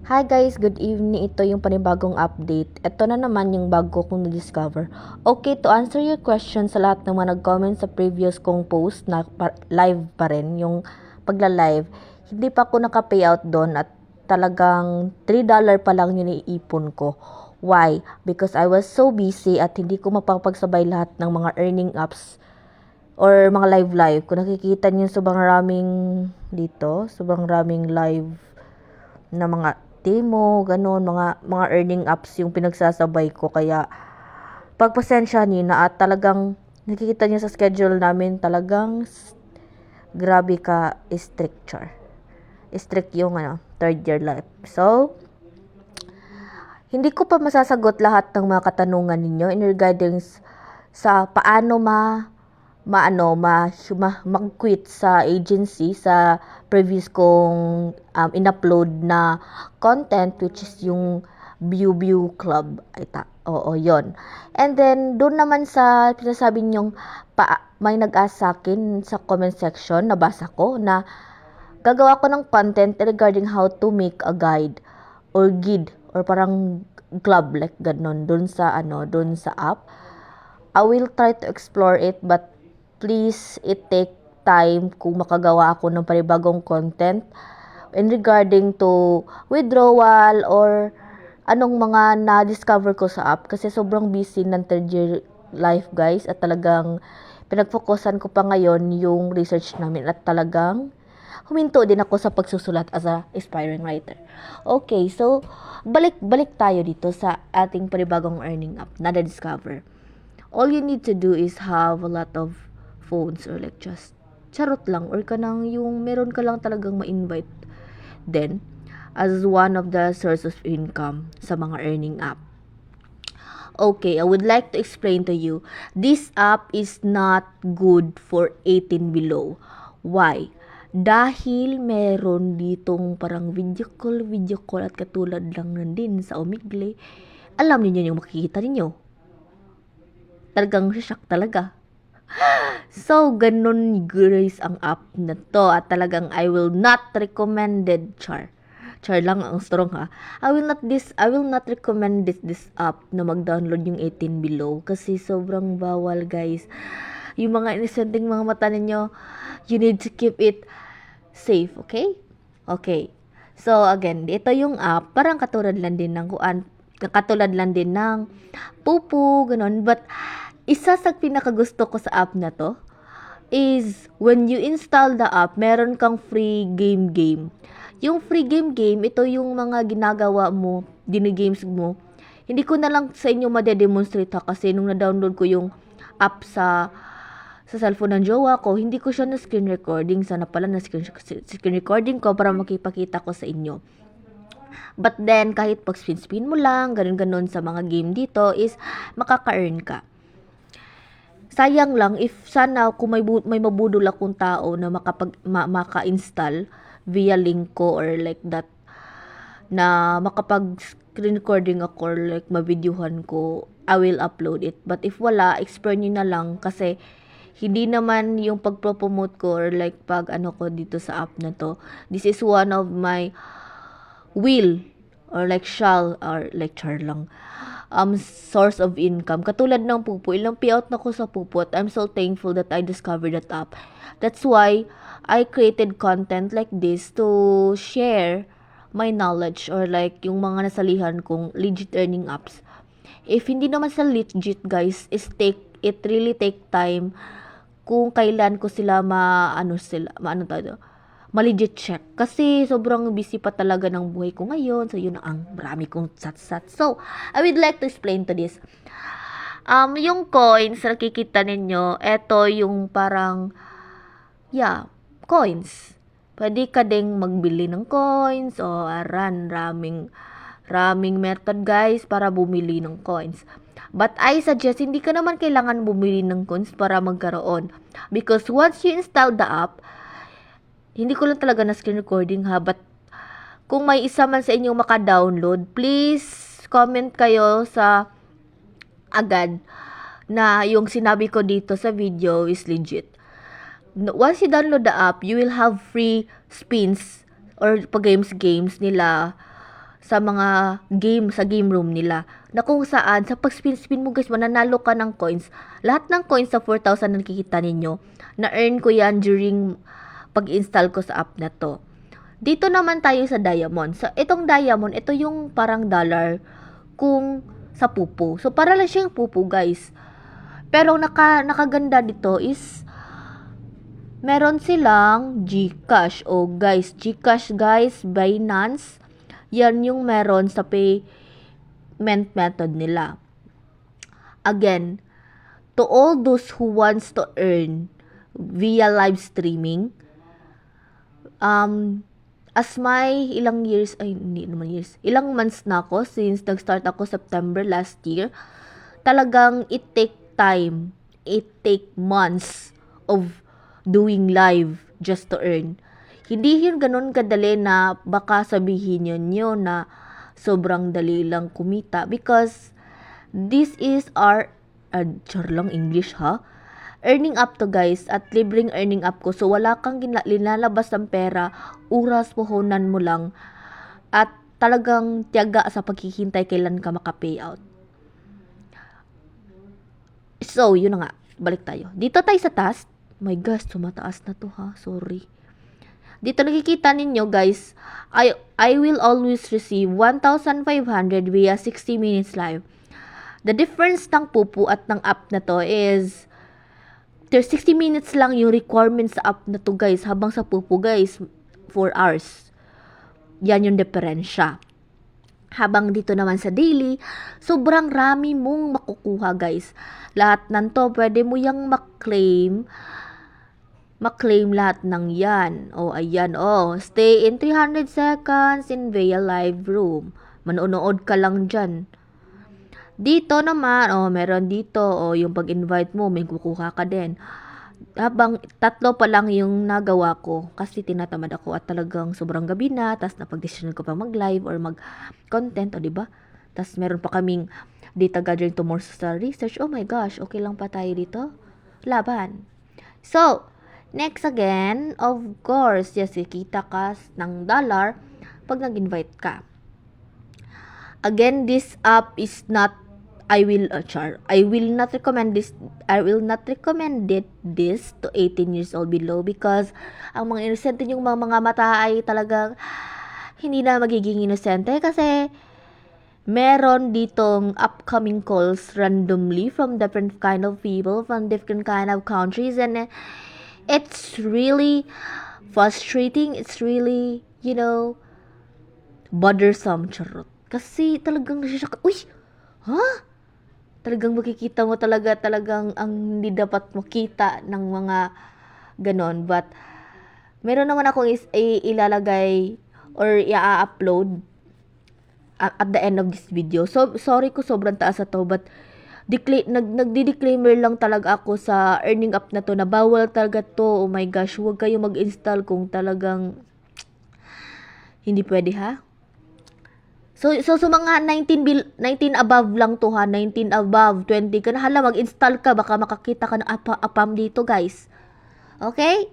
Hi guys, good evening. Ito yung panibagong update. Ito na naman yung bago kong na-discover. Okay, to answer your question sa lahat ng mga nag-comment sa previous kong post na live pa rin, yung pagla-live, hindi pa ako naka-payout doon at talagang $3 pa lang yung iipon ko. Why? Because I was so busy at hindi ko mapapagsabay lahat ng mga earning apps or mga live. Kung nakikita niyo sobrang raming dito, sobrang raming live na mga demo, ganun, mga earning apps yung pinagsasabay ko. Kaya, pagpasensya niyo na at talagang nakikita niyo sa schedule namin, talagang grabe ka strict, char. Strict yung third year life. So, hindi ko pa masasagot lahat ng mga katanungan ninyo in regarding sa paano mag-quit sa agency sa previous kong in-upload na content, which is yung View Club. Oo, yon. And then, doon naman sa pinasabi nyong may nag-ask sa akin sa comment section, nabasa ko na gagawa ko ng content regarding how to make a guide or guide or parang club like ganon doon sa app. I will try to explore it, but please, it take time kung makagawa ako ng panibagong content in regarding to withdrawal or anong mga na-discover ko sa app kasi sobrang busy ng third year life guys at talagang pinagfokusan ko pa ngayon yung research namin at talagang huminto din ako sa pagsusulat as a aspiring writer. Okay, so balik tayo dito sa ating panibagong earning app na na-discover. All you need to do is have a lot of phones or like just charot lang or kanang yung meron ka lang talagang ma-invite then as one of the sources of income sa mga earning app. Okay, I would like to explain to you. This app is not good for 18 below. Why? Dahil meron ditong parang video call at katulad lang din sa Omegle. Alam niyo yung makikita ninyo. Talagang shock talaga. So, ganun guys ang app na to at talagang I will not recommended, char lang ang strong ha. I will not recommend this app na mag-download yung 18 below kasi sobrang bawal guys. Yung mga inosenteng mga mata ninyo, you need to keep it safe, okay? Okay. So again, ito yung app, parang katulad lang din ng pupu, ganun. But isa sa pinakagusto ko sa app na to is when you install the app, meron kang free game. Yung free game, ito yung mga ginagawa mo, dinigames mo. Hindi ko na lang sa inyo madedemonstrate ha, kasi nung na-download ko yung app sa cellphone ng jowa ko, hindi ko siya na screen recording. Sana pala na screen recording ko para makipakita ko sa inyo. But then, kahit pag spin mo lang, ganun sa mga game dito is makaka-earn ka. Sayang lang if sana kung may mabudol akong tao na maka-install via link ko or like that na makapag screen recording ako or like ma-videohan ko, I will upload it. But if wala, explore nyo na lang kasi hindi naman yung pag-promote ko or like pag ko dito sa app na to. This is one of my will or like shall or like char lang source of income. Katulad ng pupo, ilang payout na ko sa pupo at I'm so thankful that I discovered that app. That's why I created content like this to share my knowledge or like yung mga nasalihan kong legit earning apps. If hindi naman sa legit guys, it really take time kung kailan ko sila ma-legit check. Kasi sobrang busy pa talaga ng buhay ko ngayon. So, yun ang marami kong sat-sat. So, I would like to explain to this. Yung coins, nakikita ninyo, eto yung parang, coins. Pwede ka ding magbili ng coins o raming method guys para bumili ng coins. But I suggest, hindi ka naman kailangan bumili ng coins para magkaroon. Because once you install the app, hindi ko lang talaga na screen recording ha, but kung may isa man sa inyong maka-download, please comment kayo sa agad na yung sinabi ko dito sa video is legit. Once you download the app, you will have free spins or pag games nila sa mga game sa game room nila, na kung saan sa pag-spin mo guys, mananalo ka ng coins. Lahat ng coins sa 4,000 na nakikita ninyo, na-earn ko yan during pag-install ko sa app na to. Dito naman tayo sa diamond. So, itong diamond, ito yung parang dollar kung sa pupo. So, para lang siyang pupo guys. Pero nakaganda dito is meron silang GCash. O guys, GCash guys, Binance. Yan yung meron sa payment method nila. Again, to all those who wants to earn via live streaming, as my ilang months na ako since nag-start ako September last year, talagang it take months of doing live just to earn. Hindi yun ganun kadali na baka sabihin nyo na sobrang dali lang kumita, because this is our char lang English ha, earning up to guys, at libreng earning up ko. So wala kang linalabas ng pera, oras puhunan mo lang, at talagang tiyaga sa paghihintay kailan ka maka-payout. So yun na nga, balik tayo. Dito tayo sa task. My gosh, tumataas na to ha, sorry. Dito nakikita ninyo guys, I will always receive 1,500 via 60 minutes live. The difference ng pupu at ng app na to is there's 60 minutes lang yung requirements sa app na to guys, habang sa pupu guys 4 hours. Yan yung diferensya. Habang dito naman sa daily, sobrang rami mong makukuha guys. Lahat ng to pwede mo yang maklaim lahat ng yan. Ayan, stay in 300 seconds in Via Live Room. Manonood ka lang dyan. Dito naman, meron dito, yung pag-invite mo, may kukuha ka din. Habang 3 pa lang yung nagawa ko, kasi tinatamad ako at talagang sobrang gabi na, tas napag-decision ko pa mag-live or mag-content, diba? Tas meron pa kaming data gathering tomorrow sa research. Oh my gosh, okay lang pa tayo dito? Laban. So, next again, of course, yes, kikita ka ng dollar pag nag-invite ka. Again, this app is not, I will not recommend this to 18 years old below, because ang mga inosente yung mga mata ay talagang hindi na magiging inosente, kasi meron ditong upcoming calls randomly from different kind of people, from different kind of countries, and it's really frustrating. It's really, bothersome, charot. Kasi talagang nasisyak, uy, ha? Talagang makikita mo talagang ang hindi dapat makita ng mga ganon. But, meron naman akong ilalagay or i-upload at the end of this video. So, sorry ko sobrang taas na to, but nagdi-disclaimer lang talaga ako sa earning up na to, na bawal talaga to. Oh my gosh, huwag kayo mag-install kung talagang hindi pwede ha. So mga 19 above lang to ha, 19 above, 20 ka na, hala, mag-install ka, baka makakita ka ng apam dito guys. Okay?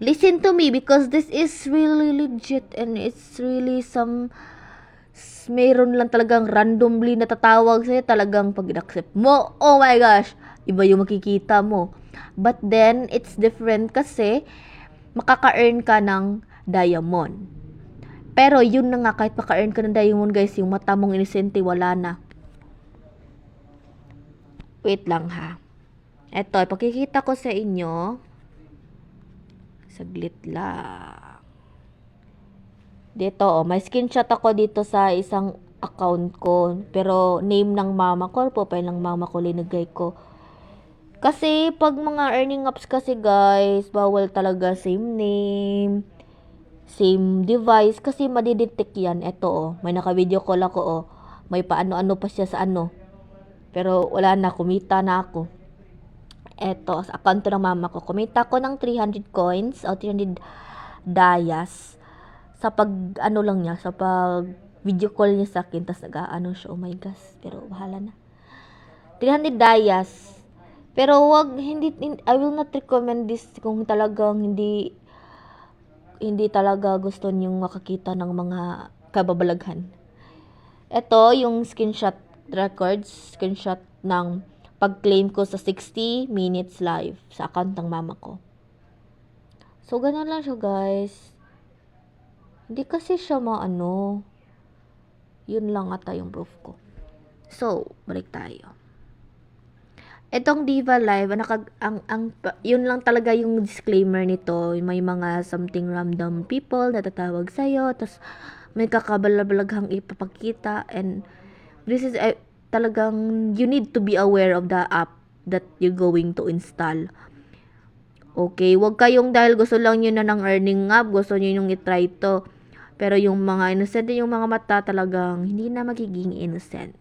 Listen to me, because this is really legit, and it's really mayroon lang talagang randomly natatawag sa'yo, talagang pag accept mo, oh my gosh, iba yung makikita mo. But then, it's different kasi makaka-earn ka ng diamond. Pero yun na nga, kahit maka-earn ka ng diamond guys, yung mata mong inisente, wala na. Wait lang ha. Eto, ipakikita ko sa inyo. Saglit lang. Dito, may screenshot ako dito sa isang account ko. Pero name ng mama ko, profile ng mama ko, linagay ko. Kasi pag mga earning apps kasi guys, bawal talaga same name, same device, kasi madidetect yan. Eto may naka-video call ako may paano-ano pa siya sa ano. Pero wala na, kumita na ako. Eto, sa account ng mama ko, kumita ko ng 300 coins o 300 dayas sa pag lang niya, sa pag video call niya sa akin, tas nag-aano siya, oh my gosh, pero bahala na. 300 dayas. Pero I will not recommend this kung talagang hindi talaga gusto niyong makakita ng mga kababalaghan. Ito yung screenshot screenshot ng pag-claim ko sa 60 minutes live sa account ng mama ko. So, ganun lang siya, guys. Hindi kasi siya maano. Yun lang ata yung proof ko. So, balik tayo. Etong Diva Live, yun lang talaga yung disclaimer nito. May mga something random people na tatawag sa'yo, tas may kakabalabalaghang ipapakita, and this is talagang you need to be aware of the app that you're going to install. Okay, wag kayong dahil gusto lang nyo na ng earning app, gusto nyo yung itry to. Pero yung mga innocent, yung mga mata talagang hindi na magiging innocent.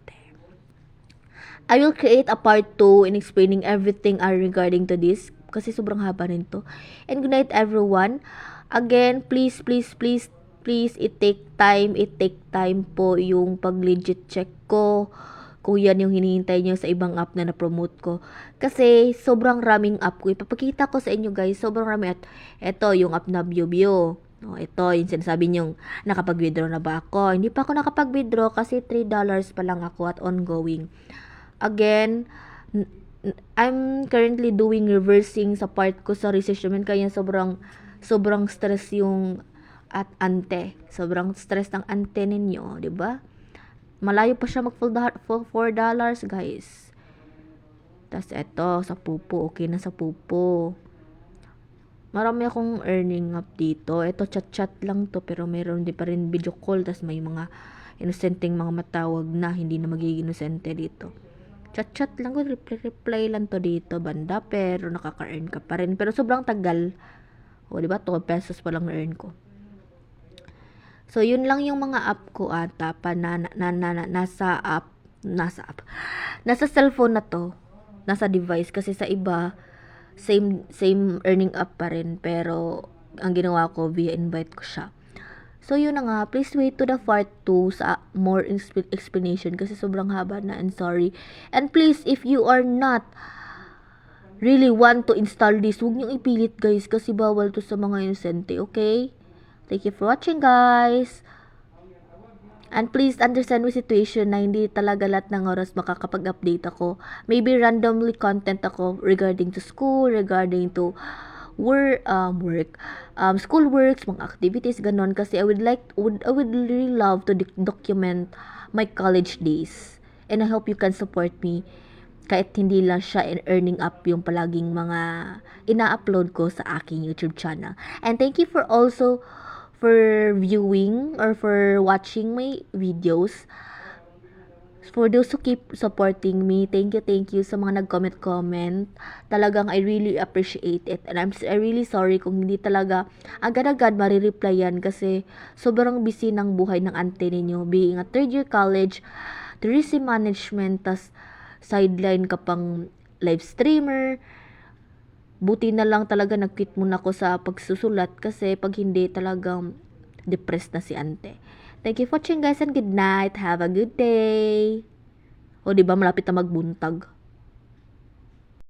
I will create a part 2 in explaining everything regarding to this kasi sobrang haba nito. And good night everyone. Again, please it take time po yung pag-legit check ko kung yan yung hinihintay nyo sa ibang app na na-promote ko. Kasi sobrang raming app ko. Ipapakita ko sa inyo guys, sobrang rami. At eto yung app na BioBio. Ito yung sinasabi nyong nakapag-withdraw na ba ako. Hindi pa ako nakapag-withdraw kasi $3 pa lang ako at ongoing. Again, I'm currently doing reversing sa part ko sa resettlement kaya sobrang stress yung at ante. Sobrang stress ng ante ninyo, 'di ba? Malayo pa siya mag $4, guys. Tas eto sa pupo, okay na sa pupo. Marami akong earning up dito. Ito chat lang to pero meron din pa rin video call tas may mga innocenteng mga matawag na hindi na magiging inosente dito. Chat lang ko, reply lang to dito banda, pero nakaka-earn ka pa rin. Pero sobrang tagal. O, diba? 2 pesos pa lang earn ko. So, yun lang yung mga app ko ata pa nasa cellphone na to. Nasa device. Kasi sa iba, same earning app pa rin. Pero, ang ginawa ko, via invite ko siya. So, yun na nga. Please wait to the part 2 sa more explanation kasi sobrang haba na and sorry. And please, if you are not really want to install this, huwag niyong ipilit guys kasi bawal to sa mga inosente, okay? Thank you for watching guys. And please understand my situation na hindi talaga lahat ng oras makakapag-update ako. Maybe randomly content ako regarding to school, regarding to school works, mga activities, ganon. Kasi I would really love to document my college days. And I hope you can support me kahit hindi lang siya earning up yung palaging mga ina-upload ko sa aking YouTube channel. And thank you for viewing or for watching my videos. For those who keep supporting me, thank you sa mga nag-comment. Talagang I really appreciate it. And I'm really sorry kung hindi talaga agad-agad marireplyan kasi sobrang busy ng buhay ng ante ninyo. Being a third year college, tourism management, tas sideline ka pang live streamer. Buti na lang talaga nag-quit muna ako sa pagsusulat kasi pag hindi talagang depressed na si ante. Thank you for watching guys and good night. Have a good day. O diba malapit na magbuntag.